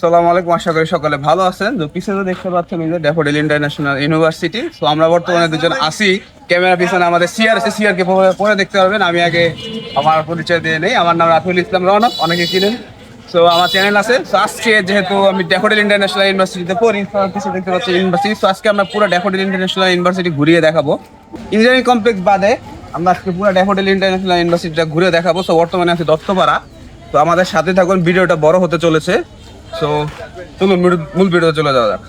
আসসালামু আলাইকুম, আশা করি সকলে ভালো আছেন। তো পিছনে দেখতে পাচ্ছেন এই যে ড্যাফোডিল ইন্টারন্যাশনাল ইউনিভার্সিটি। তো আমরা বর্তমানে দুজন আসি, ক্যামেরা পিছনে আমাদের সিআর আছে, সিআর কে পরে দেখতে পারবেন। আমি আগে আমার পরিচয় দিয়ে নেই। আমার নাম রাফিউল ইসলাম রওনক, অনেকে চিনেন। তো আমার চ্যানেল আছে। তো আজকে যেহেতু আমি ড্যাফোডিল ইন্টারন্যাশনাল ইউনিভার্সিটিতে পড়ি, পিছনে দেখতে পাচ্ছি ইউনিভার্সিটি। তো আজকে আমরা পুরো ড্যাফোডিল ইন্টারন্যাশনাল ইউনিভার্সিটি ঘুরিয়ে দেখাবো। ইঞ্জিনিয়ারিং কমপ্লেক্স বাদে আমরা আজকে পুরো ড্যাফোডিল ইন্টারন্যাশনাল ইউনিভার্সিটিটা ঘুরে দেখাবো। তো বর্তমানে আছি দত্তপাড়া। তো আমাদের সাথে থাকুন, ভিডিওটা বড় হতে চলেছে। সো চলুন মূল ভিডিও চলে যাওয়া যাক।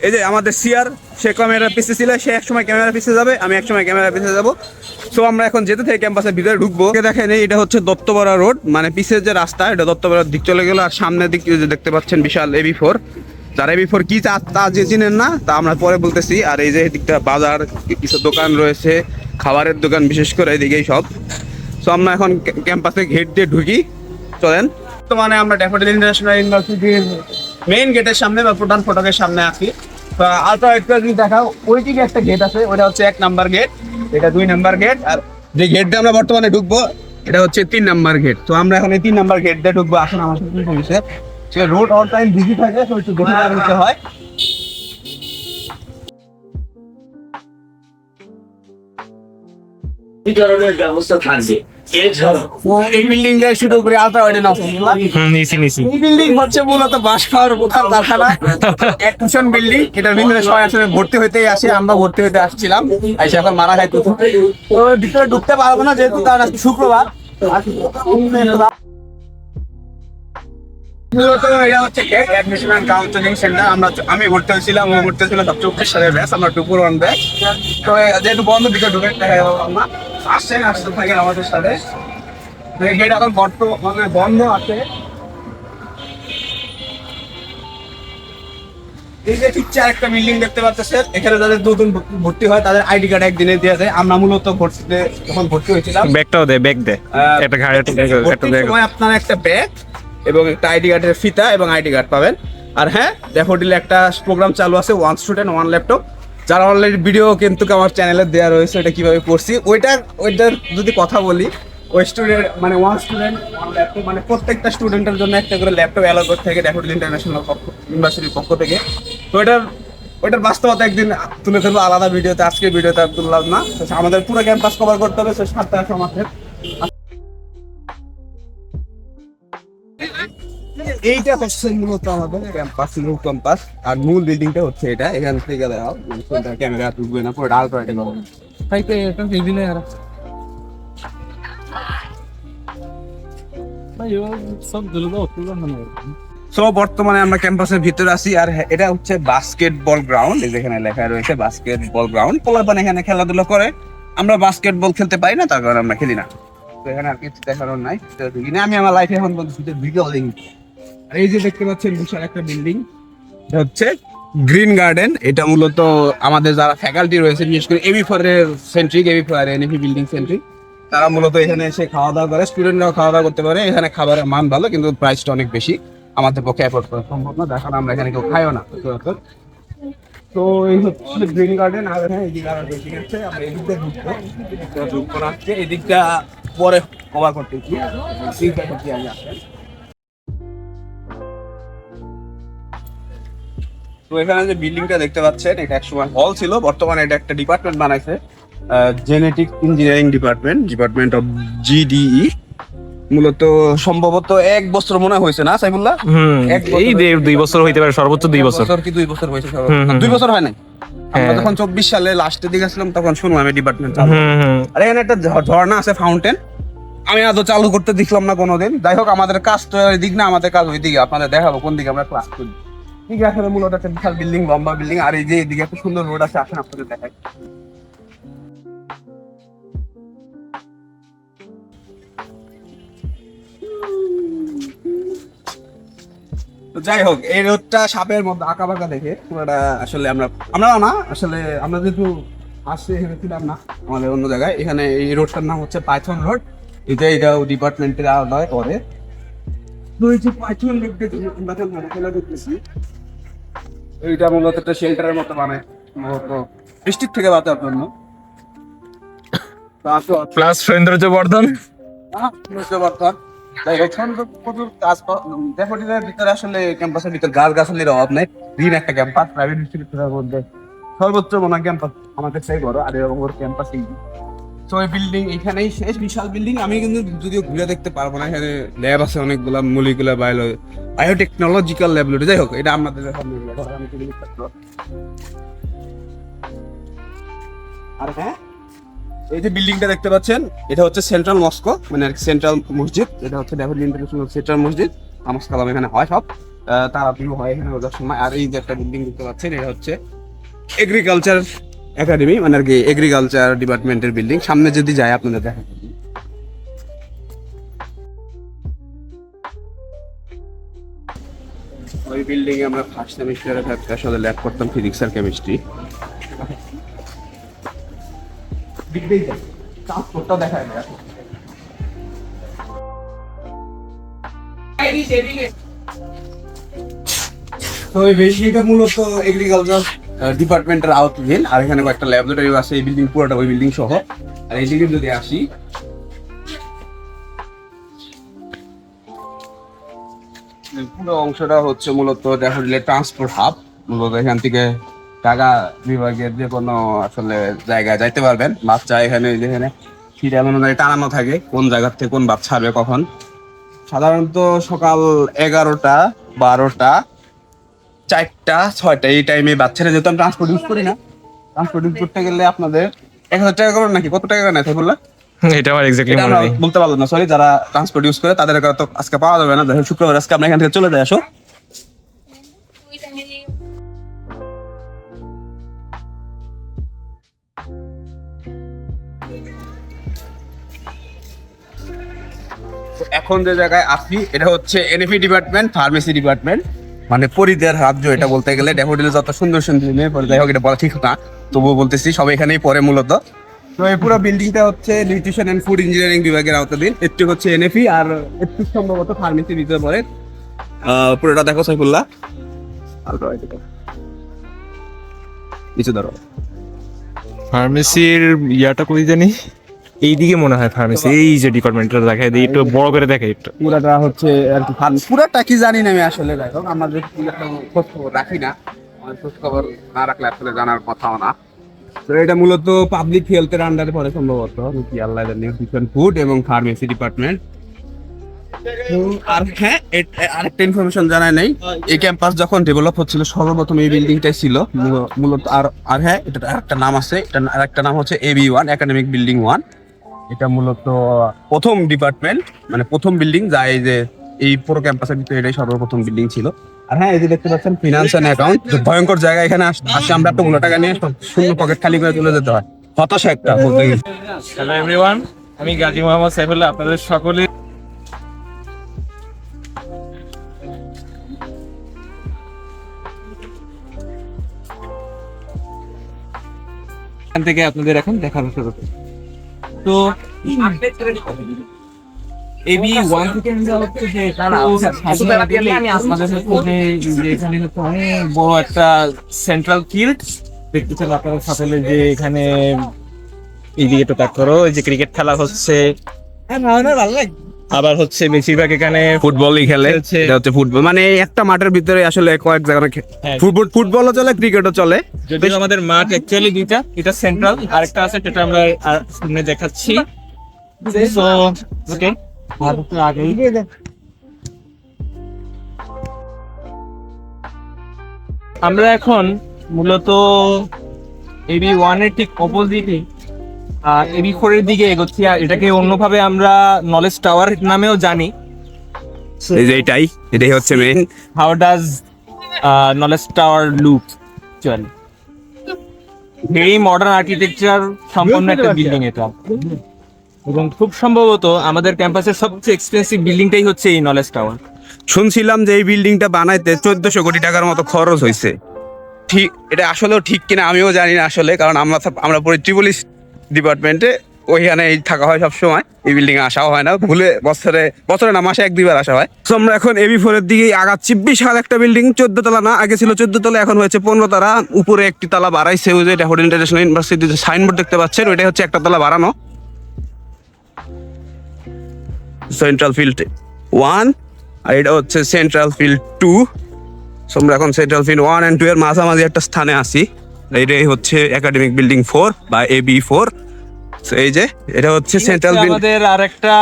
এই যে আমাদের সিআর, সে ক্যামেরা পিছে ছিল, সে একসময় ক্যামেরা পিছে যাবে, আমি একসময় ক্যামেরা পিছে যাবো। সো আমরা এখন যেতে থেকে ক্যাম্পাসের ভিতরে ঢুকবো। দেখেন এটা হচ্ছে দত্তপাড়া রোড, মানে পিছের যে রাস্তা এটা দত্তপাড়ার দিক চলে গেল। আর সামনের দিক দেখতে পাচ্ছেন বিশাল এবি4। যারা এবি4 কি তা যে চিনেন না তা আমরা পরে বলতেছি। আর এই যে এদিকটা বাজার, কিছু দোকান রয়েছে, খাবারের দোকান বিশেষ করে এদিকেই সব। সো আমরা এখন ক্যাম্পাসে গেট দিয়ে ঢুকি, চলেন। তো মানে আমরা ড্যাফোডিল ইন্টারন্যাশনাল ইউনিভার্সিটির মেইন গেটের সামনে বা প্রধান ফটকের সামনে আছি। আলট্রা একটা যদি দেখাও, ওই দিকে একটা গেট আছে, ওটা হচ্ছে 1 নাম্বার গেট, এটা 2 নাম্বার গেট। আর যে গেট দিয়ে আমরা বর্তমানে ঢুকবো এটা হচ্ছে 3 নাম্বার গেট। তো আমরা এখন এই 3 নাম্বার গেট দিয়ে ঢুকবো। আসুন আমার সাথে পরিচয়। সে রোড অল টাইম বিজি থাকে, তো একটু দেখে নিতে হয়। এই ধরনের ব্যবস্থা থাকবে। এই বিল্ডিং এর শুধু করে আলট্রা ওয়াইড নাও। এই বিল্ডিং হচ্ছে মূলত বাস খাওয়ার প্রধান কারখানা, একশন বিল্ডিং। এটার ভিতরে সবাই আসলে ভর্তি হইতেই আসে, আমরা ভর্তি হইতে আসছিলাম, এসে এখন মারা খাইতে। তো ভিতরে ঢুকতে পারবো না যেহেতু কারণ আজকে শুক্রবার। মূলত এটা হচ্ছে অ্যাডমিশন এন্ড কাউন্সেলিং সেন্টার। আমি ভর্তি হয়েছিলাম, ও ভর্তি হয়েছিল 24 সালের ব্যাচ, আমরা 241 ব্যাচ। তো যেহেতু বন্ধ, দিকে ঢুকে আমরা আসতে থাকেন আমাদের সাথে। গেট এখন বর্তমানে বন্ধ আছে। এই যে ঠিক একটা বিল্ডিং দেখতে পাচ্ছেন, এখানে যাদের নতুন ভর্তি হয় তাদের আইডি কার্ড একদিনে দিয়ে দেয়। আমরা মূলত ভর্তিতে যখন ভর্তি হয়েছিলাম, ব্যাগটাও দে, ব্যাগ দে, একটা ঘাড়ে একটা ব্যাগ। সময় আপনারা একটা ব্যাগ এবং একটা আইডি কার্ডের ফিতা এবং আইডি কার্ড পাবেন। আর হ্যাঁ, ড্যাফোডিলে একটা প্রোগ্রাম চালু আছে, 1 স্টুডেন্ট 1 ল্যাপটপ। যারা অলরেডি ভিডিও কিন্তু আমার চ্যানেলে দেওয়া রয়েছে, এটা কিভাবে করছি ওইটার যদি কথা বলি, ওই স্টুডেন্ট মানে 1 স্টুডেন্ট 1 ল্যাপটপ, মানে প্রত্যেকটা স্টুডেন্টের জন্য একটা করে ল্যাপটপ অ্যালাউ করতে থাকে ড্যাফোডিল ইন্টারন্যাশনাল ইউনিভার্সিটির পক্ষ থেকে। তো ওইটার বাস্তবতা একদিন তুলে ধরবো আলাদা ভিডিওতে, আজকের ভিডিওতে তুললাম না। আমাদের পুরো ক্যাম্পাস কভার করতে হবে, 7টা সমাজের। এইটা হচ্ছে মূলত আমাদের ক্যাম্পাস, মূল ক্যাম্পাস। আর মূল বিল্ডিংটা হচ্ছে এটা। এখান থেকে দেখাও, ক্যামেরা ঢুকবে না, পুরো ডাল করে এটা তাইতে এটা বিভিন্ন আর সো বর্তমানে আমরা ক্যাম্পাসের ভিতরে আছি। আর এটা হচ্ছে বাস্কেটবল গ্রাউন্ড, যেখানে লেখা রয়েছে বাস্কেটবল গ্রাউন্ড। পোলাপান এখানে খেলাধুলা করে। আমরা বাস্কেটবল খেলতে পারি না, তার কারণে আমরা খেলি না। তো এখানে আর কিছু দেখানোর নাই। আমি আমার লাইফে এখন ভিডিও দেখি। আর এই যে দেখতে পাচ্ছেন বিশাল একটা বিল্ডিং, এটা হচ্ছে গ্রিন গার্ডেন। এটা মূলত আমাদের যারা ফ্যাকাল্টি রয়েছে, বিশেষ করে এবি4 এর সেন্ট্রিক, এবি4 আর এনএফি বিল্ডিং সেন্ট্রিক, তারা মূলত এখানে এসে খাওয়া দাওয়া করে। স্টুডেন্টরাও খাওয়া দাওয়া করতে পারে। এখানে খাবারের মান ভালো, কিন্তু প্রাইসটা অনেক বেশি, আমাদের পক্ষে অ্যাফোর্ড করা সম্ভব না। দেখান আমরা এখানে কেউ খাইও না। তো এই হচ্ছে গ্রিন গার্ডেন। আর হ্যাঁ, এই দিকে বেশি আছে, আমরা এই দিকটা ঢুকবো না, এই দিকটা পরে কভার করতেছি। তো এখানে যে বিল্ডিংটা দেখতে পাচ্ছেন, এটা একসময় হল ছিল, বর্তমানে এটা একটা ডিপার্টমেন্ট বানাইছে, genetic engineering department of GDE. মূলত সম্ভবত 1 বছর মনে হয়েছে না সাইফুল্লাহ? এই 2 বছর হইতে পারে, সর্বোচ্চ 2 বছর। কি 2 বছর হয়েছে? 2 বছর হয় নাই। আমরা যখন 24 সালে লাস্টের দিকে ছিলাম তখন শুনলাম এই ডিপার্টমেন্ট চালু। আর এখানে একটা ঝর্ণা আছে, ফাউন্টেন। আমি আদৌ চালু করতে দেখলাম না কোনোদিন। যাই হোক, আমাদের কাজ তো এদিক না, আমাদের কাজ ওই দিকে। আপনাদের দেখাবো কোন দিকে আমরা ক্লাস করি। ঠিক আছে, মূলত একটা বিশাল বিল্ডিং, লম্বা বিল্ডিং। আর এই যে এদিকে একটা সুন্দর রোড আছে, আসেন আপনাদের দেখাই। যাই হোক, এই রোডটা সাপের মধ্যে আঁকা বাঁকা দেখে পুরোটা আসলে আমরা যেহেতু আসছে এখানে ছিলাম না, আমাদের অন্য জায়গায়। এখানে এই রোডটার নাম হচ্ছে পাইথন রোড। এটাও ডিপার্টমেন্টের আলাদা করে। তো এই যে পাইথন রোড দেখতেছি, এইটা মূলত একটা শেল্টারের মতো বানায়। বৃষ্টির থেকে বাঁচার জন্য। প্লাস সৌন্দর্য বর্ধন। ভিতরে আসলে ক্যাম্পাসের ভিতরে গাছ গাছালির অভাব নেই। গ্রিন একটা ক্যাম্পাস, প্রাইভেট ইনস্টিটিউটের মধ্যে সর্বোচ্চ মনে ক্যাম্পাস আমাদের চাই বড়, আর এরকম ক্যাম্পাস। তো এই বিল্ডিং এখানেই শেষ, বিশাল বিল্ডিং। আমি কিন্তু যদিও ঘুরে দেখতে পারবো না, এখানে ল্যাব আছে অনেকগুলা, মলিকুলার বায়োটেকনোলজিক্যাল ল্যাবরেটরি। যাই হোক, এটা আমাদের আর হ্যাঁ, এই যে বিল্ডিংটা দেখতে পাচ্ছেন, এটা হচ্ছে সেন্ট্রাল মস্কো, মানে সেন্ট্রাল মসজিদ। এটা হচ্ছে ডেভেলপ ইন্টারন্যাশনাল সেন্ট্রাল মসজিদ। নামাজ কালাম এখানে হয় সব, তারাবিও হয় এখানে রোজার সময়। আর এই যে একটা বিল্ডিং দেখতে পাচ্ছেন, এটা হচ্ছে এগ্রিকালচার একাডেমি, মানে আর কি এগ্রিকালচার ডিপার্টমেন্টের বিল্ডিং। সামনে যদি যায় আপনাদের দেখা ওই বিল্ডিং এ আমরা ফার্স্ট সেমিস্টারে থাকতে আসলে ল্যাব করতাম ফিজিক্স আর কেমিস্ট্রি। ট্রান্সপোর্টটা দেখায় না। তো এই বিল্ডিংটা মূলত এগ্রিকালচার ডিপার্টমেন্টের আওতাধীন। আর এখানে কয়েকটা ল্যাবরেটরি আছে, এই বিল্ডিং পুরোটা ওই বিল্ডিং সহ। আর এই দিকে যদি আসি, পুরো অংশটা হচ্ছে মূলত ড্যাফোডিলে ট্রান্সপোর্ট হাব। মূলত এখান থেকে ঢাকা বিভাগের যে কোনো আসলে জায়গায় যাইতে পারবেন। বাচ্চা এখানে যেখানে সিরিয়াল অনুযায়ী টানানো থাকে, কোন জায়গা থেকে কোন বাচ্চা ছাড়বে কখন। সাধারণত সকাল 11টা 12টা 4টা 6টা এই টাইমে বাচ্চারা, যেহেতু আমি ট্রান্সপোর্ট ইউজ করি না, ট্রান্সপোর্ট ইউজ করতে গেলে আপনাদের 1000 টাকা করেন নাকি কত টাকা নেয় বললা? এটা আমার এক্স্যাক্টলি এটা মনে আমরা নেই। বলতে পারলাম না, সরি। যারা ট্রান্সপোর্ট ইউজ করে তাদের তো আজকে পাওয়া যাবে না। দেখো শুক্রবার আজকে আমরা এখান থেকে চলে যাই। আসো, এখন যে জায়গায় আসি, এটা হচ্ছে এনএফি ডিপার্টমেন্ট, ফার্মেসি ডিপার্টমেন্ট, মানে পরিদের রাজ্য এটা বলতে গেলে। ড্যাফোডিলে যত সুন্দর সুন্দর মেয়ে পড়ে, যাই হোক এটা বলা ঠিক না, তবুও বলতেছি সব এখানেই পড়ে মূলত। তো এই পুরো বিল্ডিংটা হচ্ছে নিউট্রিশন এন্ড ফুড ইঞ্জিনিয়ারিং বিভাগের আওতাধীন। একটু হচ্ছে এনএফি আর একটু সম্ভবত ফার্মেসির ভিতরে পড়ে। পুরোটা দেখো সাইফুল্লাহ, কিছু ধরো। ফার্মেসির ইয়াটা কই জানি, এইদিকে মনে হয় ফার্মেসি। এই যে ডিপার্টমেন্টটা দেখায় দিই, একটু বড় করে দেখাই একটু। পুরাটা হচ্ছে আর কি পুরাটা কি জানি না আমি আসলে। যাই হোক, আমাদের খোঁজ খবর রাখি না, আমাদের খোঁজ খবর না রাখলে আসলে জানার কথাও না। তো এটা মূলত পাবলিক হেলথের আন্ডারে পড়ে সম্ভবত, কি আল্লাহ জানে, নিউট্রিশন ফুড এবং ফার্মেসি ডিপার্টমেন্ট। আর হ্যাঁ, আরেকটা ইনফরমেশন জানাই নাই, এই ক্যাম্পাস যখন ডেভেলপ হচ্ছিল সর্বপ্রথম এই বিল্ডিংটাই ছিল মূলত। আর হ্যাঁ, এটা আরেকটা নাম আছে, এটা আরেকটা নাম হচ্ছে AB1 একাডেমিক বিল্ডিং 1। এটা মূলত প্রথম ডিপার্টমেন্ট, মানে প্রথম বিল্ডিং, যা এই যে এই পুরো ক্যাম্পাসের ভিতরে এটাই সর্বপ্রথম বিল্ডিং ছিল। আর হ্যাঁ, এই যে দেখতে পাচ্ছেন ফিনান্স এন্ড অ্যাকাউন্ট, ভয়ঙ্কর জায়গা। এখানে আসলে আমরা একটা টাকা নিয়ে শূন্য পকেট খালি করে চলে যেতে হয়, হতাশা একটা বলতে গেলে। হ্যালো এভরিওয়ান, আমি গাজী মোহাম্মদ সাইফুল্লাহ, আপনাদের সকলে এখান থেকে আপনাদের এখন দেখানো শুরু করব। তো AB1 থেকে হচ্ছে যে আমি আপনাদের সাথে যে এখানে হচ্ছে অনেক বড় একটা সেন্ট্রাল ফিল্ড দেখতেছেন আপনারা সকলে, যে এখানে এইদিকে তো তাক করো, এই যে ক্রিকেট খেলা হচ্ছে। আবার হচ্ছে বেশিরভাগ এখানে ফুটবলই খেলে। এটা হচ্ছে ফুটবল, মানে একটা মাঠের ভিতরে আসলে কয়েক জায়গায় ফুটবলও চলে, ক্রিকেটও চলে। যদিও আমাদের মাঠ অ্যাকচুয়ালি দুইটা, এটা সেন্ট্রাল, আরেকটা আছে যেটা আমরা সামনে দেখাচ্ছি। সো ওকে, আমরা এখন মূলত AB1 এর ঠিক অপোজিটে AB4 এর দিকে এগোচ্ছি। আর এটাকে অন্যভাবে আমরা নলেজ টাওয়ার নামেও জানি। এই যে এটাই হচ্ছে main. How does knowledge tower look? Actually very modern architecture সম্পন্ন একটা বিল্ডিং এটা, এবং খুব সম্ভবত আমাদের ক্যাম্পাসের সবচেয়ে এক্সপেন্সিভ বিল্ডিংটাই হচ্ছে এই নলেজ টাওয়ার। শুনছিলাম যে এই বিল্ডিংটা বানাইতে 1400 কোটি টাকার মতো খরচ হয়েছে। ঠিক, এটা আসলেও ঠিক কিনা আমিও জানি না আসলে, কারণ আমরা পড়ি ট্রিপল ডিপার্টমেন্টে। ওইখানেই থাকা হয় সব সময়, এই বিল্ডিং এ আসাও হয় না, ভুলে বছরে না মাসে 1-2 বার আসা হয়। তো আমরা এখন AB4 এর দিকে আগাচ্ছি। বিশাল একটা বিল্ডিং, 14 তলা না, আগে ছিল 14 তলা, এখন হয়েছে 15 তলা। উপরে একটি তলা বাড়াইছে, ওই যে হুড ইন্টারন্যাশনাল ইউনিভার্সিটির সাইনবোর্ড দেখতে পাচ্ছেন, ওইটা হচ্ছে একটা তলা বাড়ানো। সেন্ট্রাল ফিল্ড 1 আর এটা হচ্ছে সেন্ট্রাল ফিল্ড 2। সো আমরা এখন সেন্ট্রাল ফিল্ড 1 and 2 এর মাঝামাঝি একটা স্থানে আছি। এটাই হচ্ছে একাডেমিক বিল্ডিং 4 বা AB4। তো এই যে এটা হচ্ছে সেন্ট্রাল বিল্ডিং। আমাদের আরেকটা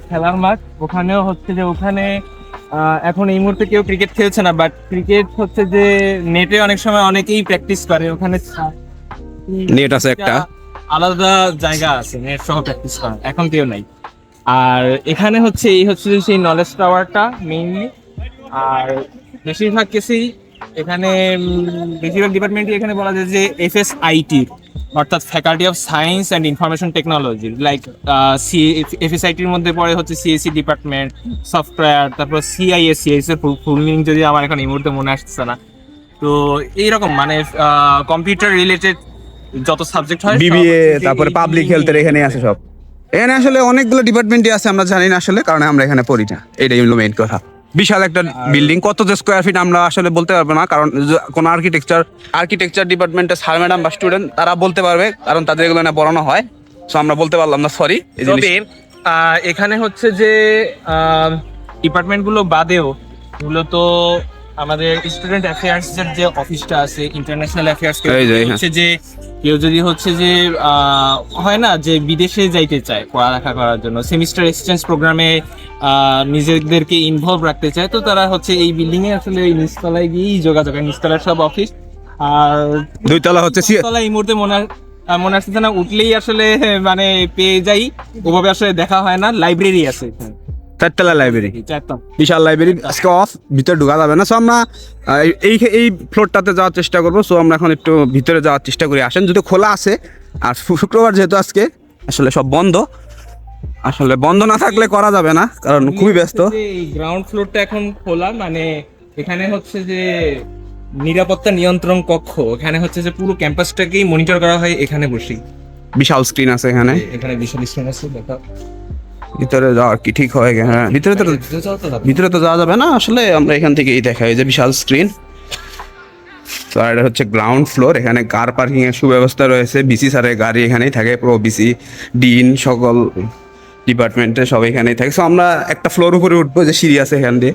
খেলার মাঠ, ওখানেও হচ্ছে যে ওখানে এখন এই মুহূর্তে কেউ ক্রিকেট খেলছে না, বাট ক্রিকেট হচ্ছে যে নেটে অনেক সময় অনেকেই প্র্যাকটিস করে, ওখানে নেট আছে একটা আলাদা জায়গা আছে নেট সহ প্র্যাকটিস করার, এখন কেউ নাই। আর এখানে হচ্ছে এই হচ্ছে যে সেই নলেজ টাওয়ারটা মেইনলি। আর বেশিরভাগ কেসেই এখানে বেশিরভাগ ডিপার্টমেন্টই এখানে বলা যায় যে FSIT, অর্থাৎ faculty of science and information technology, like FSITর মধ্যে পড়ে হচ্ছে CSE ডিপার্টমেন্ট, সফটওয়্যার, তারপর CISE এর ফুল মিনিং যদি আমার এখন এই মুহূর্তে মনে আসছে না। তো এইরকম মানে কম্পিউটার রিলেটেড যত সাবজেক্ট হয়, BBA, তারপরে পাবলিক হেলথের এখানে আছে সব। এখানে আসলে অনেকগুলো ডিপার্টমেন্টই আছে, আমরা জানি না আসলে, কারণ আমরা এখানে পড়ি না, এটাই হলো মেইন কথা। বিশাল একটা বিল্ডিং, কত যে স্কোয়ার ফিট আমরা আসলে বলতে পারবো না, কারণ কোন আর্কিটেকচার ডিপার্টমেন্টের স্যার ম্যাডাম বা স্টুডেন্ট তারা বলতে পারবে, কারণ তাদের এগুলো না পড়ানো হয়। সো আমরা বলতে পারলাম না, সরি। তবে এখানে হচ্ছে যে ডিপার্টমেন্টগুলো বাদেও মূলত আমাদের স্টুডেন্ট অ্যাফেয়ার্স এর যে অফিসটা আছে, ইন্টারন্যাশনাল অ্যাফেয়ার্স, হচ্ছে যে কেউ যদি হচ্ছে যে হয় না যে বিদেশে যাইতে চায় পড়ালেখা করার জন্য, সেমিস্টার এক্সচেঞ্জ প্রোগ্রামে নিজেদেরকে ইনভলভ রাখতে চায়, তো তারা হচ্ছে এই বিল্ডিং এ আসলে এই নিচতলায় গিয়েই যোগাযোগ, নিচতলার সব অফিস। আর 2 তলা হচ্ছে তলা এই মুহূর্তে মনে আসছে না, উঠলেই আসলে মানে পেয়ে যাই, ওভাবে আসলে দেখা হয় না। লাইব্রেরি আছে এখানে, 4 তলা লাইব্রেরি, 4 বিশাল লাইব্রেরি। আজকে অফ, ভিতরে ঢোকা যাবে না। সো আমরা এই ফ্লোরটাতে যাওয়ার চেষ্টা করবো। সো আমরা এখন একটু ভিতরে যাওয়ার চেষ্টা করি, আসেন। যদি খোলা আছে, আর শুক্রবার যেহেতু আজকে আসলে সব বন্ধ, আসলে বন্ধ না থাকলে করা যাবে না, কারণ খুবই ব্যস্ত। গ্রাউন্ড ফ্লোরটা এখন খোলা, মানে এখানে হচ্ছে যে নিরাপত্তা নিয়ন্ত্রণ কক্ষ, এখানে হচ্ছে যে পুরো ক্যাম্পাসটাকেই মনিটর করা হয় এখানে বসেই। বিশাল স্ক্রিন আছে এখানে, এখানে বিশাল স্ক্রিন আছে, দেখা ভিতরে যাওয়ার কি ঠিক হয়? হ্যাঁ, ভিতরে তো যাওয়া যাবে না আসলে, আমরা এখান থেকেই দেখাই যে বিশাল স্ক্রিন। তো আর এটা হচ্ছে গ্রাউন্ড ফ্লোর, এখানে কার পার্কিং এর সুব্যবস্থা রয়েছে। BC স্যারের গাড়ি এখানেই থাকে, পুরো BC ডিন সকল ডিপার্টমেন্টে সব এখানেই থাকে। সো আমরা একটা ফ্লোর উপরে উঠবো, যে সিঁড়ি আছে এখান দিয়ে।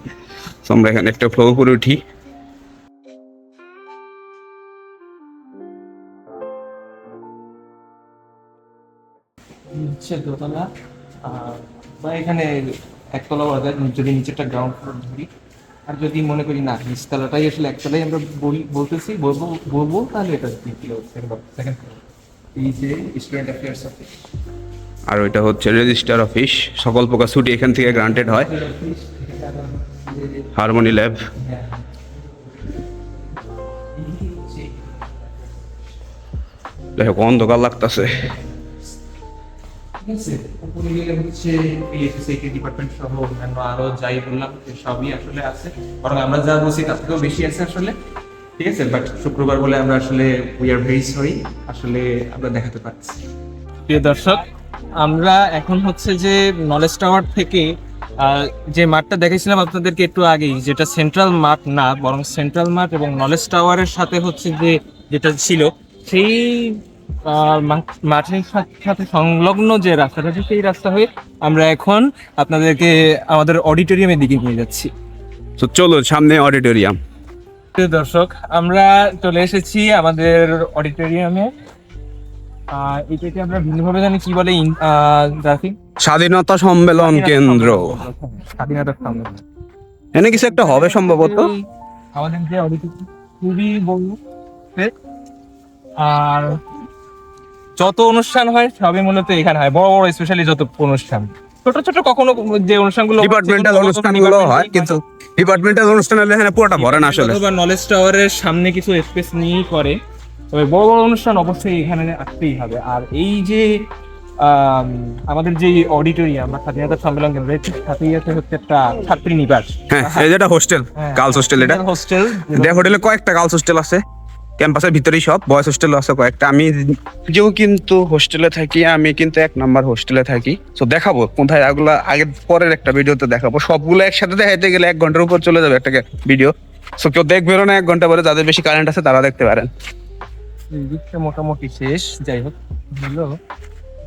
সো আমরা এখানে একটা ফ্লোর উপরে উঠি। হচ্ছে দোতলা, বা এখানে একতলা বলা যায় যদি নিচেরটা গ্রাউন্ড ফ্লোর ধরি। আর যদি মনে করি না নিচতলাটাই আসলে একতলাই আমরা বলবো, তাহলে এটা সেকেন্ড ফ্লোর, এই যে স্টুডেন্ট অ্যাফেয়ার্স অফিস। আর ওইটা হচ্ছে রেজিস্টার অফিস, সকল প্রকার ছুটি এখান থেকে গ্রান্টেড হয়। হারমোনি ল্যাব, দেখো অন্ধকার লাগতেছে। ঠিক আছে, উপরে গেলে হচ্ছে PSSIT ডিপার্টমেন্ট সহ অন্যান্য আরো যাই বললাম সবই আসলে আছে, বরং আমরা যা বলছি তার থেকেও বেশি আছে আসলে। ঠিক আছে, বাট শুক্রবার বলে আমরা আসলে উই আর ভেরি সরি, আসলে আমরা দেখাতে পারছি। প্রিয় দর্শক, আমরা এখন হচ্ছে যে নলেজ টাওয়ার থেকে যে মাঠটা দেখেছিলাম আপনাদেরকে একটু আগেই, যেটা সেন্ট্রাল মাঠ না, বরং সেন্ট্রাল মাঠ এবং নলেজ টাওয়ারের সাথে হচ্ছে যে যেটা ছিল সেই মাঠের সাথে সংলগ্ন যে রাস্তাটা আছে, সেই রাস্তা হয়ে আমরা এখন আপনাদেরকে আমাদের অডিটোরিয়ামের দিকে নিয়ে যাচ্ছি। তো চলো সামনে অডিটোরিয়াম। দর্শক, আমরা চলে এসেছি আমাদের অডিটোরিয়ামে। এটাকে আমরা ভিন্নভাবে জানি কি বলে, স্বাধীনতা সম্মেলন কেন্দ্র। স্বাধীনতা সম্মেলন এখানে কিছু একটা হবে সম্ভবত। আমাদের যে অডিটোরিয়াম খুবই বড়, আর যত অনুষ্ঠান হয় সবই মূলত এখানে হয়, বড় বড় স্পেশালি যত অনুষ্ঠান। ছোট ছোট কখনো যে অনুষ্ঠানগুলো ডিপার্টমেন্টাল অনুষ্ঠানগুলো হয়, কিন্তু ডিপার্টমেন্টাল অনুষ্ঠান হলে এখানে পুরোটা ভরে না আসলে। অথবা নলেজ টাওয়ারের সামনে কিছু স্পেস নিয়েই করে, তবে বড় বড় অনুষ্ঠান অবশ্যই এখানে আসতেই হবে। আর এই যে আমাদের যে অডিটোরিয়াম বা স্বাধীনতা সম্মেলন কেন্দ্র, সাথেই আছে হচ্ছে একটা ছাত্রী নিবাস। হ্যাঁ, এই যেটা হোস্টেল, গার্লস হোস্টেল। এটা হোস্টেল, দেখ হোটেলে কয়েকটা গার্লস হোস্টেল আছে। ক্যাম্পাসের ভিতরেই সব, বয়েজ হোস্টেল আছে কয়েকটা। আমি যেও কিন্তু হোস্টেলে থাকি, আমি কিন্তু 1 নাম্বার হোস্টেলে থাকি। তো দেখাবো কোথায় এগুলা, আগে পরের একটা ভিডিওতে দেখাবো। সবগুলো একসাথে দেখাইতে গেলে 1 ঘন্টার উপর চলে যাবে একটা ভিডিও। সো কেউ দেখবে না 1 ঘন্টা পরে, যাদের বেশি কারেন্ট আছে তারা দেখতে পারেন। এই দিকটা মোটামুটি শেষ, যাই হোক হলো।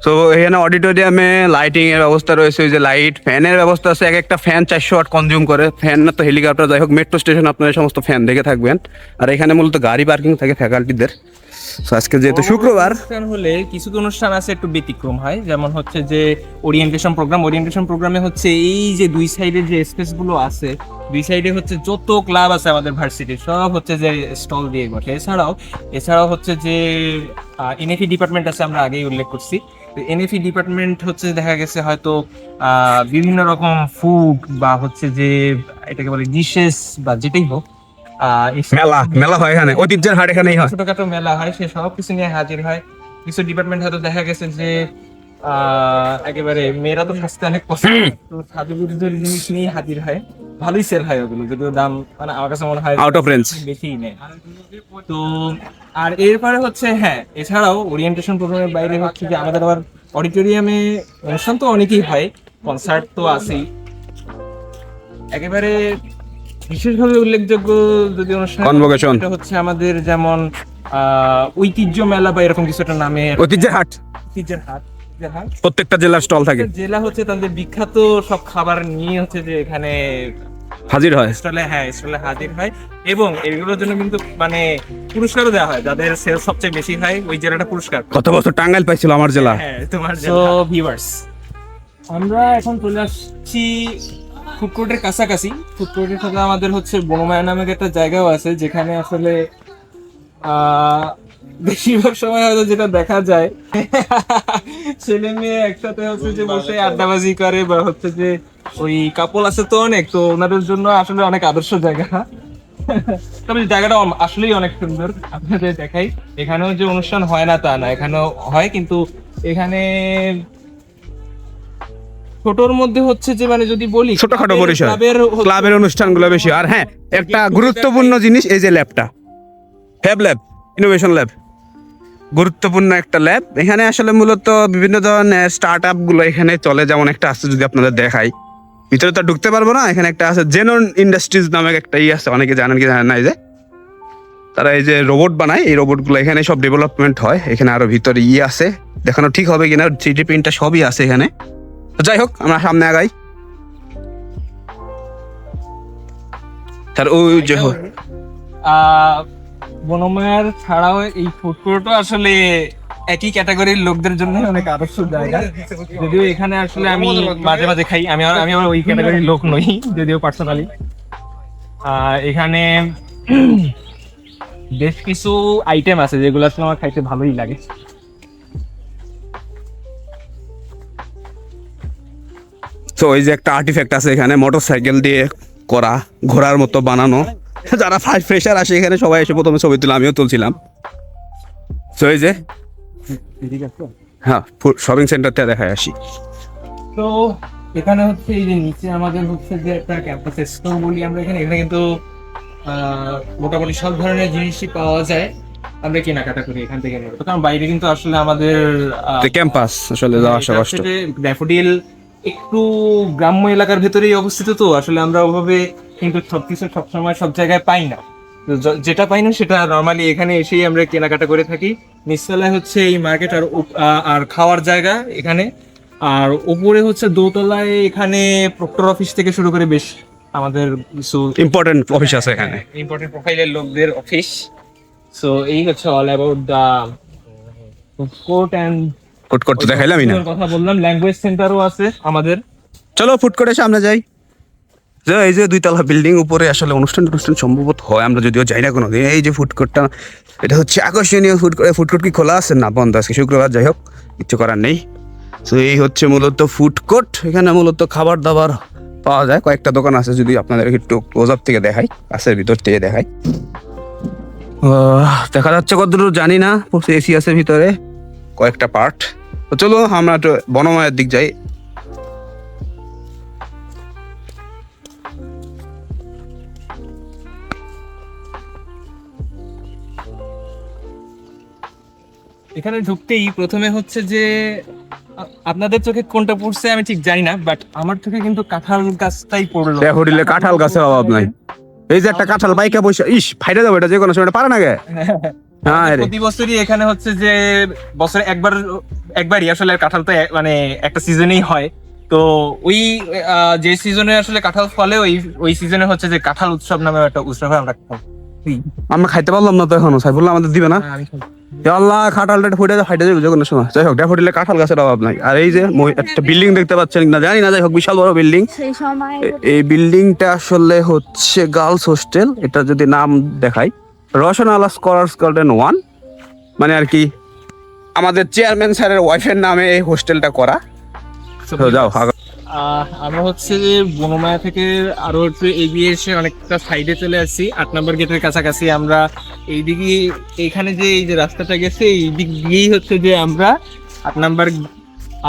তো এখানে অডিটোরিয়ামে লাইটিং এর ব্যবস্থা রয়েছে, ওই যে লাইট ফ্যানের ব্যবস্থা আছে। এক একটা ফ্যান 400 ওয়াট কনজিউম করে। ফ্যান না তো হেলিকপ্টার, যাই হোক মেট্রো স্টেশন আপনারা এই সমস্ত ফ্যান দেখে থাকবেন। আর এখানে মূলত গাড়ি পার্কিং থাকে ফ্যাকাল্টিদের। তো আজকে যেহেতু শুক্রবার, অনুষ্ঠান হলে কিছু তো অনুষ্ঠান আছে একটু ব্যতিক্রম হয়, যেমন হচ্ছে যে ওরিয়েন্টেশন প্রোগ্রামে হচ্ছে এই যে দুই সাইডে যে স্পেস গুলো আছে, দুই সাইডে হচ্ছে যত ক্লাব আছে আমাদের ভার্সিটির সব হচ্ছে যে স্টল দিয়ে বসে। এছাড়াও হচ্ছে যে এনএফি ডিপার্টমেন্ট আছে, আমরা আগেই উল্লেখ করছি। এনএফি ডিপার্টমেন্ট হচ্ছে দেখা গেছে হয়তো বিভিন্ন রকম ফুড বা হচ্ছে যে এটাকে বলে ডিশেস বা যেটাই হোক, মেলা হয় এখানে, ঐতিহ্যের হাট এখানেই হয়। ছোটখাটো মেলা হয়, সে সব কিছু নিয়ে হাজির হয়। কিছু ডিপার্টমেন্ট হয়তো দেখা গেছে যে একেবারে মেয়েরা তো স্বাস্থ্য অনেক পছন্দ, তো সাজুগুজুর জিনিস নিয়ে হাজির হয়, ভালোই সেল হয় ওগুলো, যদিও দাম মানে আমার কাছে মনে হয় আউট অফ রেঞ্জ বেশিই নেয়। তো আর এরপরে হচ্ছে হ্যাঁ, এছাড়াও ওরিয়েন্টেশন প্রোগ্রামের বাইরে হচ্ছে যে আমাদের আবার অডিটোরিয়ামে অনুষ্ঠান তো অনেকেই হয়, কনসার্ট তো আছেই। একেবারে বিশেষভাবে উল্লেখযোগ্য যদি অনুষ্ঠান Convocation। এটা হচ্ছে আমাদের যেমন ঐতিহ্য মেলা বা এরকম কিছু একটা নামে, ঐতিহ্যের হাট, ঐতিহ্যের হাট। প্রত্যেকটা জেলার স্টল থাকে, জেলা হচ্ছে তাদের বিখ্যাত সব খাবার নিয়ে হচ্ছে যে এখানে হাজির হয়। স্টলে হাজির হয়, এবং এগুলোর জন্য কিন্তু মানে পুরস্কারও দেওয়া হয়, যাদের সেল সবচেয়ে বেশি হয় ওই জেলাটা পুরস্কার। কত বছর টাঙ্গাইল পাইছিল আমার জেলা। হ্যাঁ, তোমার জেলা। সো ভিউয়ার্স, আমরা এখন চলে আসছি ফুড কোর্টের কাছাকাছি। ফুড কোর্টের সাথে আমাদের হচ্ছে বনমায়া নামে একটা জায়গাও আছে, যেখানে আসলে বেশিরভাগ সময় হয়তো যেটা দেখা যায় ছেলে মেয়ে একসাথে হচ্ছে যে বসে আড্ডাবাজি করে, বা হচ্ছে যে ওই কাপল আছে তো অনেক, তো ওনাদের জন্য আসলে অনেক আদর্শ জায়গা। তবে জায়গাটা আসলেই অনেক সুন্দর, আপনাদের দেখাই। এখানেও যে অনুষ্ঠান হয় না তা না, এখানেও হয়, কিন্তু এখানে ছোটর মধ্যে হচ্ছে যে মানে যদি বলি ছোটখাটো পরিসর, ক্লাবের অনুষ্ঠানগুলো বেশি। আর হ্যাঁ, একটা গুরুত্বপূর্ণ জিনিস এই যে ল্যাবটা, ল্যাব, ইনোভেশন ল্যাব, গুরুত্বপূর্ণ একটা ল্যাব। এখানে আসলে মূলত বিভিন্ন ধরনের স্টার্ট আপ গুলো এখানে চলে। যেমন একটা আছে, যদি আপনাদের দেখাই, ভিতরে তো ঢুকতে পারবো না। এখানে একটা আছে জেনন ইন্ডাস্ট্রিজ নামে একটা আছে, অনেকে জানেন কি জানেন না, এই যে তারা এই যে রোবট বানায়, এই রোবট গুলো এখানে সব ডেভেলপমেন্ট হয়। এখানে আরো ভিতরে আছে, দেখানো ঠিক হবে কিনা, 3D প্রিন্টার সবই আছে এখানে। তো যাই হোক, আমরা সামনে আগাই। তার ওই যে বনমায়ার ছাড়াও এই ফুড কোর্টও আসলে একই ক্যাটাগরির লোকদের জন্য অনেক আদর্শ জায়গা। যদিও এখানে আসলে আমি মাঝে মাঝে খাই, আমি আবার ওই ক্যাটাগরির লোক নই যদিও পার্সোনালি। এখানে বেশ কিছু আইটেম আছে যেগুলো আসলে আমার খাইতে ভালোই লাগে। তো ওই যে একটা আর্টিফ্যাক্ট আছে এখানে, মোটরসাইকেল দিয়ে করা, ঘোড়ার মতো বানানো। যারা ফ্রেশার আসে এখানে সবাই এসে প্রথমে ছবি তুলে, আমিও তুলছিলাম। তো এই যে হ্যাঁ, শপিং সেন্টারটা দেখায় আসি। তো এখানে হচ্ছে এই যে নিচে আমাদের হচ্ছে যে একটা ক্যাম্পাস স্টোর বলি আমরা, এখানে কিন্তু মোটামুটি সব ধরনের জিনিসই পাওয়া যায়। আমরা কেনাকাটা করি এখান থেকে, কারণ বাইরে কিন্তু আসলে আমাদের ক্যাম্পাস আসলে যাওয়া আসা কষ্ট। ড্যাফোডিল একটু গ্রাম্য এলাকার ভেতরেই অবস্থিত, তো আসলে আমরা ওভাবে কিন্তু সবকিছু সবসময় সব জায়গায় পাই না। তো যেটা পাই না সেটা নর্মালি এখানে এসেই আমরা কেনাকাটা করে থাকি। নিচতলায় হচ্ছে এই মার্কেট আর খাওয়ার জায়গা এখানে, আর উপরে হচ্ছে দোতলায় এখানে প্রক্টর অফিস থেকে শুরু করে বেশ আমাদের কিছু ইম্পর্টেন্ট অফিস আছে এখানে, ইম্পর্টেন্ট প্রোফাইলের লোকদের অফিস। সো এই হচ্ছে all about the food court and food court তো দেখাইলামই না, কথা বললাম। ল্যাঙ্গুয়েজ সেন্টারও আছে আমাদের। চলো ফুড কোর্টের সামনে যাই। যে এই যে 2 তলা বিল্ডিং, উপরে আসলে অনুষ্ঠান সম্ভবত হয়, আমরা যদিও যাই না কোনোদিন। এই যে ফুড কোর্টটা, এটা হচ্ছে আকর্ষণীয় ফুড কোর্ট। ফুড কোর্ট কি খোলা আছে না বন্ধ আজকে শুক্রবার, যাই হোক কিছু করার নেই। তো এই হচ্ছে মূলত ফুড কোর্ট। এখানে মূলত খাবার দাবার পাওয়া যায়, কয়েকটা দোকান আছে, যদি আপনাদের একটু ক্লোজ আপ থেকে দেখাই, কাছের ভিতর থেকে দেখাই। দেখা যাচ্ছে কতদূর জানি না, এসি আছে ভিতরে কয়েকটা পার্ট। তো চলো আমরা একটু বনমায়ের দিক যাই। এখানে ঢুকতেই প্রথমে হচ্ছে যে আপনাদের চোখে কোনটা পড়ছে আমি ঠিক জানি না, বাট আমার চোখে কিন্তু কাঁঠাল গাছটাই পড়লো। ড্যাফোডিলে কাঁঠাল গাছের অভাব নাই। এই যে একটা কাঁঠাল বাইকা বসে, ইস ফাইটা যাবে, এটা যে কোনো সময় পারে না গে। হ্যাঁ রে, প্রতি বছরই এখানে হচ্ছে যে বছরে একবারই আসলে কাঁঠাল তো মানে একটা সিজনেই হয়। তো ওই যে সিজনে আসলে কাঁঠাল ফলে ওই সিজনে হচ্ছে যে কাঁঠাল উৎসব নামে একটা উৎসব হয়, আমরা আমরা খাইতে পারলাম না তো এখনো, সাইফুল্লাহ আমাদের দিবে না। আমি খাই। এ আল্লাহ, কাঁঠালটা ফুটে যায়, ফাইটা যাবে যে কোনো সময়। যাই হোক, ড্যাফোডিলে কাঁঠাল গাছের অভাব নাই। আর এই যে একটা বিল্ডিং দেখতে পাচ্ছেন না জানি না, যাই হোক বিশাল বড় বিল্ডিং। সেই সময় এই বিল্ডিংটা আসলে হচ্ছে গার্লস হোস্টেল। এটা যদি নাম দেখাই, রোশন আলা স্কলার্স গার্ডেন 1, মানে আর কি আমাদের চেয়ারম্যান স্যারের ওয়াইফের নামে এই হোস্টেলটা করা। তো যাও আমরা হচ্ছে যে বনমায়া থেকে আরো একটু এগিয়ে এসে অনেকটা সাইডে চলে আসছি, 8 নম্বর গেটের কাছাকাছি। আমরা এইদিকে এইখানে যে এই যে রাস্তাটা গেছে এই দিক দিয়েই হচ্ছে যে আমরা 8 নম্বর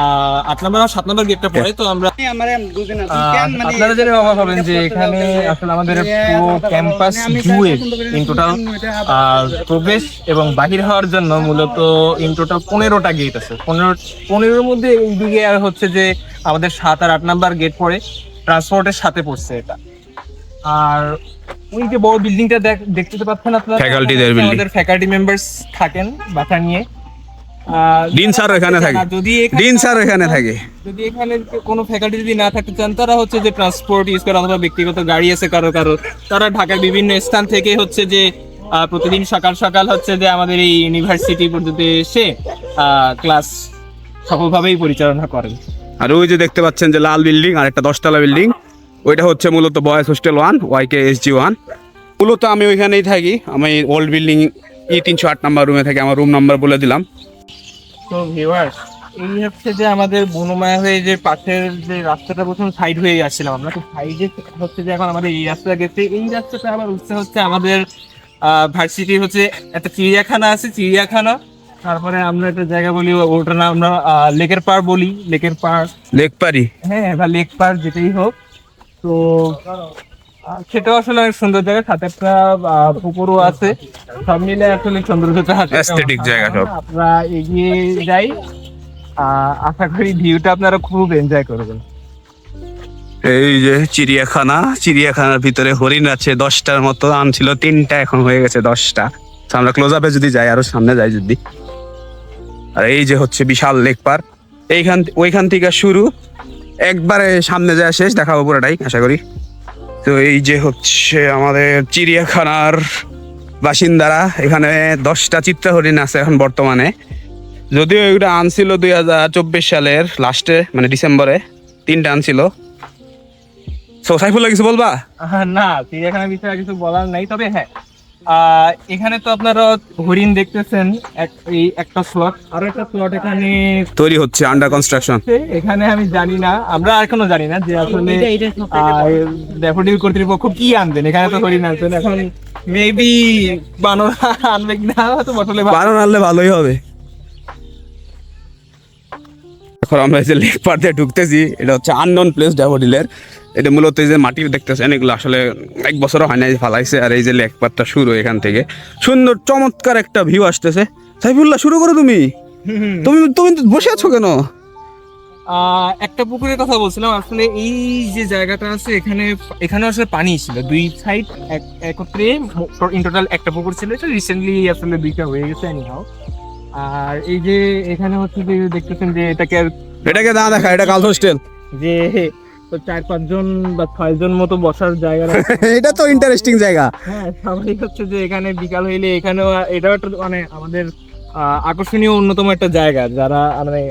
আর 7 নম্বর গেটটা পড়ে। তো আমরা আপনারা জেনে অবাক হবেন যে এখানে আসলে আমাদের পুরো ক্যাম্পাস জুড়ে ইন টোটাল প্রবেশ এবং বাহির হওয়ার জন্য মূলত ইন টোটাল 15টা গেট আছে। 15-15 মধ্যে এইদিকে আর হচ্ছে যে আমাদের 7 আর 8 নাম্বার গেট পড়ে, ট্রান্সপোর্টের সাথে পড়ছে এটা। আর ওই যে বড় বিল্ডিংটা দেখতে তো পাচ্ছেন আপনারা, ফ্যাকাল্টিদের বিল্ডিং, আমাদের ফ্যাকাল্টি মেম্বার্স থাকেন বাসা নিয়ে। ডিন স্যার এখানে থাকে, ডিন স্যার এখানে থাকে। যদি এখানে কোনো ফ্যাকাল্টি যদি না থাকতে চান, তারা হচ্ছে যে ট্রান্সপোর্ট ইউজ করে, অথবা ব্যক্তিগত গাড়ি আছে কারো তারা ঢাকার বিভিন্ন স্থান থেকে হচ্ছে যে প্রতিদিন সকাল সকাল হচ্ছে যে আমাদের এই ইউনিভার্সিটি পর্যন্ত এসে ক্লাস সফলভাবেই পরিচালনা করেন। আর ওই যে দেখতে পাচ্ছেন যে লাল বিল্ডিং আর একটা 10তলা বিল্ডিং, ওইটা হচ্ছে মূলত বয়েজ হোস্টেল 1 YKSG 1। মূলত আমি ওইখানেই থাকি, আমি ওল্ড বিল্ডিং E308 নাম্বার রুমে থাকি। আমার রুম নাম্বার বলে দিলাম। তো ভিউয়ার্স, এই হচ্ছে যে আমাদের বনমায়া হয়ে যে পাশের যে রাস্তাটা প্রথম সাইড হয়ে আসছিলাম আমরা, তো সাইডে হচ্ছে যে এখন আমাদের এই রাস্তা গেছে। এই রাস্তাটা আবার হচ্ছে আমাদের ভার্সিটির হচ্ছে একটা চিড়িয়াখানা আছে, চিড়িয়াখানা। তারপরে আমরা একটা জায়গা বলি, ওটার নাম আমরা লেকের পাড় বলি, লেকের পাড়, লেক পারি, হ্যাঁ, বা লেক পাড় যেটাই হোক। তো সেটাও আসলে অনেক সুন্দর জায়গা, সাথে একটা পুকুরও আছে। সব মিলে আসলে সৌন্দর্যটা অ্যাস্থেটিক জায়গা সব। আমরা এগিয়ে যাই, আশা করি ভিউটা আপনারা খুব এনজয় করবেন। এই যে চিড়িয়াখানা, চিড়িয়াখানার ভিতরে হরিণ আছে 10টার মতো, আনছিল 3টা, এখন হয়ে গেছে 10টা। তো আমরা ক্লোজ আপে যদি যাই, আরো সামনে যাই যদি। আর এই যে হচ্ছে বিশাল লেক পার্ক, ওইখান থেকে শুরু, একবারে সামনে যায় শেষ, দেখাবো পুরোটাই আশা করি। তো এই যে হচ্ছে আমাদের চিড়িয়াখানার বাসিন্দারা, এখানে 10টা চিত্রা হরিণ আছে এখন বর্তমানে। যদিও এগুলো আনছিল 2024 সালের লাস্টে, মানে ডিসেম্বরে 3টা আনছিল। সাইফুল্লাহ কিছু বলবা? না, চিড়িয়াখানার বিষয়ে কিছু বলার নাই, তবে হ্যাঁ, এখানে তো আপনারা হরিণ দেখতেছেন, এই একটা স্লট, আরো একটা স্লট এখানে তৈরি হচ্ছে, আন্ডার কনস্ট্রাকশন। এখানে আমি জানি না, আমরা এখনো জানি না যে আসলে ড্যাফোডিল কর্তৃপক্ষ কি আনবেন। এখানে তো হরিণ আনছেন, এখন মেবি বানর আনবে কিনা, হয়তো বটলে বানর আনলে ভালোই হবে। এখন আমরা এই যে লেক পার দিয়ে ঢুকতেছি, এটা হচ্ছে আননোন প্লেস ড্যাফোডিলের। এটা মূলত এই যে মাটি দেখতেছেন, এগুলো আসলে 1 বছরও হয় না ফালাইছে। আর এই যে লেক পারটা শুরু এখান থেকে, সুন্দর চমৎকার একটা ভিউ আসতেছে। সাইফুল্লাহ শুরু করো তুমি, তুমি তুমি বসে আছো কেন? একটা পুকুরের কথা বলছিলাম, আসলে এই যে জায়গাটা আছে এখানে আসলে পানি ছিল, 2 সাইড একত্রে ইন টোটাল একটা পুকুর ছিল। এটা রিসেন্টলি আসলে 2টা হয়ে গেছে এনিহাউ। আর এই যে এখানে হচ্ছে যে দেখতেছেন যে এটাকে না দেখা, এটা গার্লস হোস্টেল, যে 4-5 জন বা 6 জন মতো বসার জায়গা। এটা তো ইন্টারেস্টিং জায়গা। হ্যাঁ, সবাই হচ্ছে যে এখানে বিকাল হইলে এখানেও, এটাও একটা মানে আমাদের আকর্ষণীয় অন্যতম একটা জায়গা। যারা মানে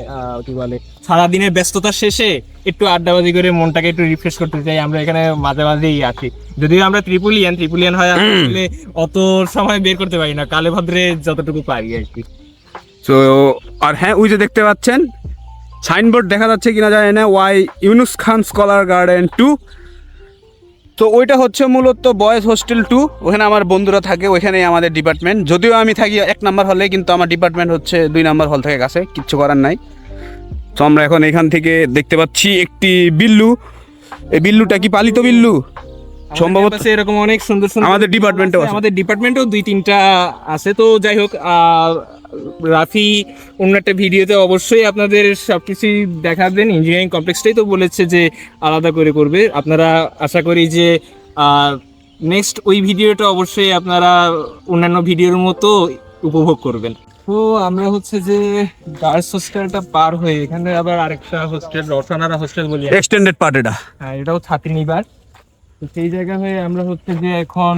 কি বলে, সারাদিনের ব্যস্ততা শেষে একটু আড্ডাবাজি করে মনটাকে একটু রিফ্রেশ করতে চাই, আমরা এখানে মাঝে মাঝেই আছি। যদিও আমরা ত্রিপুলিয়ান হয়, আসলে অত সময় বের করতে পারি না, কালে ভদ্রে যতটুকু পারি আর কি। তো আর হ্যাঁ, ওই যে দেখতে পাচ্ছেন সাইনবোর্ড দেখা যাচ্ছে কিনা জানি না, ওয়াই ইউনুস খান স্কলার গার্ডেন 2। তো ওইটা হচ্ছে মূলত বয়েজ হোস্টেল 2, ওখানে আমার বন্ধুরা থাকে, ওইখানেই আমাদের ডিপার্টমেন্ট। যদিও আমি থাকি 1 নাম্বার হলে, কিন্তু আমার ডিপার্টমেন্ট হচ্ছে 2 নাম্বার হল থেকে কাছে, কিচ্ছু করার নাই। তো আমরা এখন এখান থেকে দেখতে পাচ্ছি একটি বিল্লু। এই বিল্লুটা কি পালিত বিল্লু? সম্ভবত এরকম অনেক সুন্দর সুন্দর আমাদের ডিপার্টমেন্টেও 2-3টা আছে। তো যাই হোক, রাফি অন্য একটা ভিডিওতে অবশ্যই আপনাদের সবকিছুই দেখাবেন। ইঞ্জিনিয়ারিং কমপ্লেক্সটাই তো বলেছে যে আলাদা করে করবে। আপনারা আশা করি যে নেক্সট ওই ভিডিওটা অবশ্যই আপনারা অন্যান্য ভিডিওর মতো উপভোগ করবেন। তো আমরা হচ্ছে যে গার্লস হোস্টেলটা পার হয়ে এখানে আবার আরেকটা হোস্টেল, রসানারা হোস্টেল বলি, এক্সটেন্ডেড পার্ট এটা। হ্যাঁ এটাও ছাত্রীনিবাস। তো সেই জায়গা হয়ে আমরা হচ্ছে যে এখন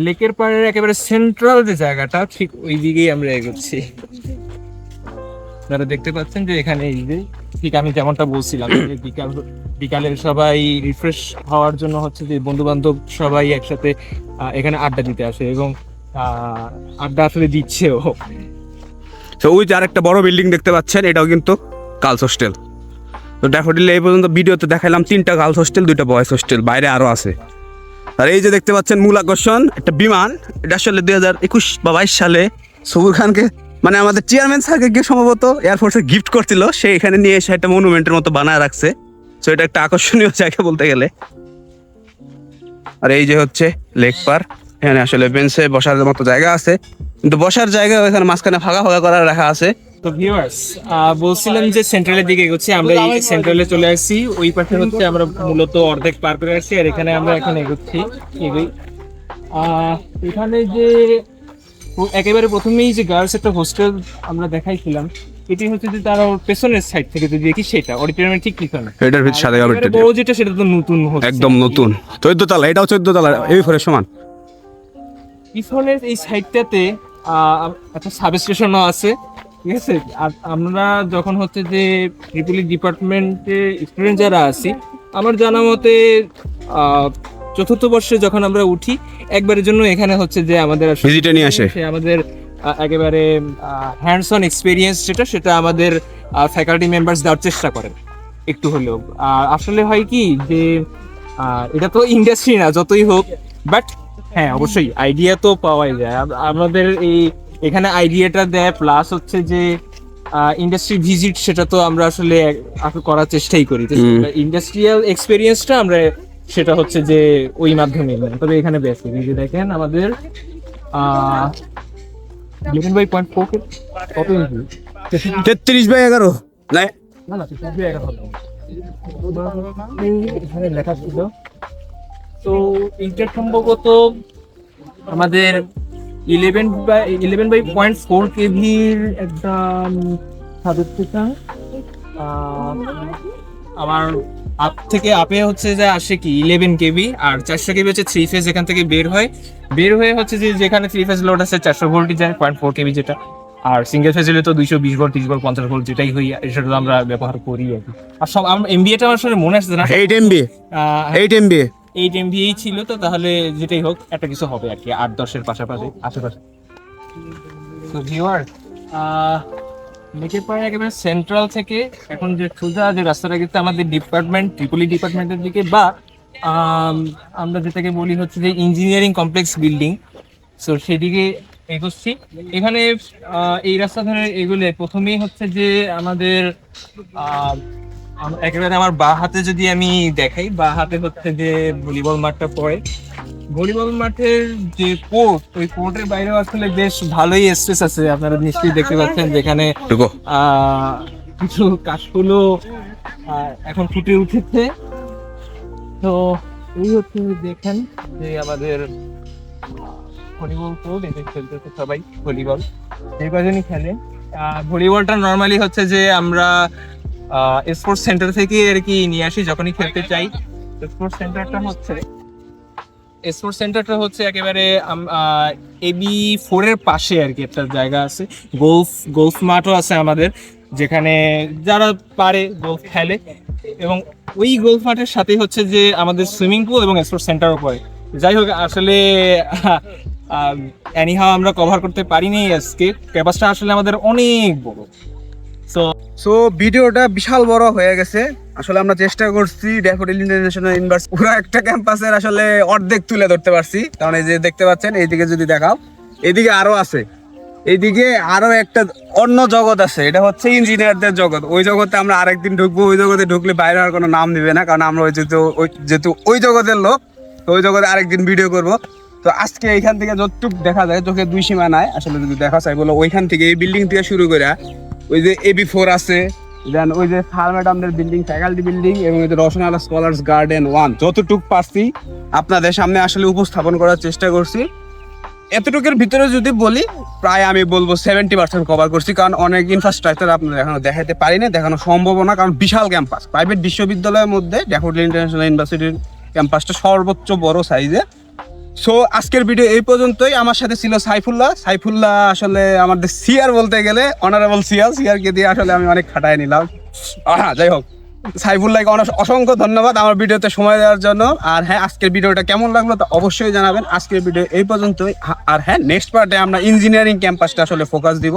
লেকের পাড়ের একেবারে সেন্ট্রাল যে জায়গাটা ঠিক ওই দিকেই আমরা এগোচ্ছি। আপনারা দেখতে পাচ্ছেন যে এখানে এই যে ঠিক আমি যেমনটা বলছিলাম যে বিকালের সবাই রিফ্রেশ হওয়ার জন্য হচ্ছে যে বন্ধু বান্ধব সবাই একসাথে এখানে আড্ডা দিতে আসে এবং আড্ডা আসলে দিচ্ছেও। তো ওই যে আরেকটা বড় বিল্ডিং দেখতে পাচ্ছেন, এটাও কিন্তু গার্লস হোস্টেল। তো ড্যাফোডিলে এই পর্যন্ত ভিডিওতে দেখাইলাম 3টা গার্লস হোস্টেল, 2টা বয়েজ হোস্টেল, বাইরে আরও আছে। আর এই যে দেখতে পাচ্ছেন মূল আকর্ষণ একটা বিমান, এটা আসলে 2021 বা 22 সালে সবুর খানকে মানে আমাদের চেয়ারম্যান স্যারকে গিয়ে সম্ভবত এয়ারফোর্সে গিফট করছিল, সে এখানে নিয়ে এসে একটা মনুমেন্টের মতো বানায় রাখছে। তো এটা একটা আকর্ষণীয় জায়গা বলতে গেলে। আর এই যে হচ্ছে লেক পার, এখানে আসলে বেঞ্চে বসার মতো জায়গা আছে, কিন্তু বসার জায়গা এখানে মাঝখানে ফাঁকা ফাঁকা করা রাখা আছে। তো ভিউয়ার্স বলছিলাম যে সেন্ট্রালের দিকে এগোচ্ছি, আমরা এই সেন্ট্রালে চলে আসছি। ওই পাশে হচ্ছে আমরা মূলত অর্ধেক পার করে আসছি, আর এখানে আমরা এখন এগোচ্ছি। এখানে যে একেবারে প্রথমেই যে গার্লস একটা হোস্টেল আমরা দেখাইছিলাম, এটি হচ্ছে যে তার পেছনের সাইড থেকে যদি দেখি সেটা অডিটোরিয়ামের ঠিক পিছনে, এটার ভিতরে সাদা একেবারে বড় যেটা সেটা তো নতুন হচ্ছে, একদম নতুন 14 তলা, এটাও 14 তলা এই ফোরের সমান। পিছনের এই সাইডটাতে একটা সাবস্টেশনও আছে, ঠিক আছে। আর আমরা যখন হচ্ছে যে ট্রিপলি ডিপার্টমেন্টে স্টুডেন্ট যারা আছি, আমার জানা মতে 4th বর্ষে যখন আমরা উঠি একবারের জন্য এখানে হচ্ছে যে আমাদের ভিজিটে নিয়ে আসে, সে আমাদের একেবারে হ্যান্ডস অন এক্সপিরিয়েন্স সেটা আমাদের ফ্যাকাল্টি মেম্বার্স দেওয়ার চেষ্টা করেন একটু হলেও। আর আসলে হয় কি যে এটা তো ইন্ডাস্ট্রি না যতই হোক, বাট হ্যাঁ অবশ্যই আইডিয়া তো পাওয়াই যায়। আমাদের এখানে আইডিয়াটা দেয়, প্লাস হচ্ছে যে ইন্ডাস্ট্রি ভিজিট সেটা তো আমরা আসলে করার চেষ্টাই করি। ইন্ডাস্ট্রিয়াল এক্সপিরিয়েন্সটা আমরা সেটা হচ্ছে যে ওই মাধ্যমে। তবে এখানে বেশ যে দেখেন আমাদের 11/4 কত ইঞ্চি, 33/11 না 33/11 এখানে লেখা ছিল। তো এইটা সম্ভবত আমাদের 11/4 কেভির একটা সাদস্যতা। আমার আপ থেকে আপে হচ্ছে যে আসে কি 11 কেভি, আর 400 কেভি হচ্ছে 3 ফেজ এখান থেকে বের হয়ে হচ্ছে যে যেখানে 3 ফেজ লোড আছে 400 ভোল্টই যায় 0.4 কেভি যেটা, আর সিঙ্গেল ফেজ হলে তো 220 ভোল্ট 30 ভোল্ট 50 ভোল্ট যেটাই হই সেটা তো আমরা ব্যবহার করি আর কি। আর সব এমবিএটা আমার আসলে মনে আসছে না, 8 MB 8 MVA ছিল, তো তাহলে যেটাই হোক একটা কিছু হবে আর কি 8-10-এর পাশাপাশি আশেপাশে। তো ভিউয়ার লেকের পাড়ে একেবারে সেন্ট্রাল থেকে এখন যে সোজা যে রাস্তাটা গেছে আমাদের ডিপার্টমেন্ট ট্রিপলি ডিপার্টমেন্টের দিকে, বা আমরা যেটাকে বলি হচ্ছে যে ইঞ্জিনিয়ারিং কমপ্লেক্স বিল্ডিং, সো সেদিকে এগোচ্ছি। এখানে এই রাস্তা ধরে এগুলো প্রথমেই হচ্ছে যে আমাদের একেবারে আমার বা হাতে যদি আমি দেখাই, বা হাতে হচ্ছে যে ভলিবল মাঠটা পড়ে। ভলিবল মাঠের যে কোর্ট, ওই কোর্টের বাইরেও আসলে বেশ ভালোই স্পেস আছে, আপনারা নিশ্চয়ই দেখতে পাচ্ছেন, যেখানে কিছু কাশফুলও এখন ফুটে উঠেছে। তো এই হচ্ছে দেখেন যে আমাদের ভলিবল কোর্ট, এতে খেলতেছে সবাই ভলিবল, যে কজনই খেলে। ভলিবলটা নর্মালি হচ্ছে যে আমরা স্পোর্টস সেন্টার থেকে আর কি নিয়ে আসি যখনই খেলতে চাই। স্পোর্টস সেন্টারটা হচ্ছে একেবারে AB4 এর পাশে আর কি একটা জায়গা আছে, গোলফ মাঠও আছে আমাদের, যেখানে যারা পারে গোলফ খেলে, এবং ওই গোলফ মাঠের সাথে হচ্ছে যে আমাদের সুইমিং পুল এবং স্পোর্টস সেন্টারও পড়ে। যাই হোক আসলে এনিহাও আমরা কভার করতে পারিনি আজকে, ক্যাম্পাসটা আসলে আমাদের অনেক বড়। সো ভিডিওটা বিশাল বড় হয়ে গেছে। আসলে আমরা চেষ্টা করছি ড্যাফোডিল ইন্টারন্যাশনাল ইউনিভার্সিটি পুরো একটা ক্যাম্পাসের আসলে অর্ধেক তুলে ধরতে পারছি, কারণ এই যে দেখতে পাচ্ছেন এইদিকে যদি দেখাও, এইদিকে আরো আছে, এইদিকে আরো একটা অন্য জগৎ আছে, এটা হচ্ছে ইঞ্জিনিয়ারদের জগৎ। ওই জগতে আমরা আরেকদিন ঢুকবো, ওই জগতে ঢুকলে বাইরে আর কোনো নাম দিবে না, কারণ আমরা যেহেতু ওই জগতের লোক, তো ওই জগতে আরেকদিন ভিডিও করব। তো আজকে এইখান থেকে যতটুকু দেখা যায় চোখে দুই সীমা নাই আসলে, যদি দেখা যায় বলো ওইখান থেকে এই বিল্ডিং থেকে শুরু করে ওই যে AB4 আছে, দেন ওই যে স্যার ম্যাডামদের বিল্ডিং, ফ্যাকাল্টি বিল্ডিং এবং ওই যে রসনালা স্কলার্স গার্ডেন 1 যতটুকু পারছি আপনাদের সামনে আসলে উপস্থাপন করার চেষ্টা করছি। এতটুকুর ভিতরে যদি বলি প্রায় আমি বলবো 70% কভার করছি, কারণ অনেক ইনফ্রাস্ট্রাকচার আপনাদের এখনো দেখাতে পারি না, দেখানো সম্ভব না, কারণ বিশাল ক্যাম্পাস। প্রাইভেট বিশ্ববিদ্যালয়ের মধ্যে ড্যাফোডিল ইন্টারন্যাশনাল ইউনিভার্সিটির ক্যাম্পাসটা সর্বোচ্চ বড় সাইজে। সো আজকের ভিডিও এই পর্যন্তই। আমার সাথে ছিল সাইফুল্লাহ। সাইফুল্লাহ আসলে আমাদের সিআর বলতে গেলে অনারেবল সিআরকে দিয়ে আসলে আমি অনেক খাটায় নিলাম। হ্যাঁ, যাই হোক, সাইফুল্লাহকে অসংখ্য ধন্যবাদ আমার ভিডিওতে সময় দেওয়ার জন্য। আর হ্যাঁ, আজকের ভিডিওটা কেমন লাগলো তা অবশ্যই জানাবেন। আজকের ভিডিও এই পর্যন্তই। আর হ্যাঁ, নেক্সট পার্টে আমরা ইঞ্জিনিয়ারিং ক্যাম্পাসটা আসলে ফোকাস দিব।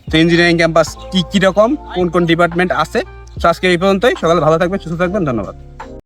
তো ইঞ্জিনিয়ারিং ক্যাম্পাস কি রকম, কোন কোন ডিপার্টমেন্ট আছে। তো আজকে এই পর্যন্তই। সকালে ভালো থাকবেন, সুস্থ থাকবেন, ধন্যবাদ।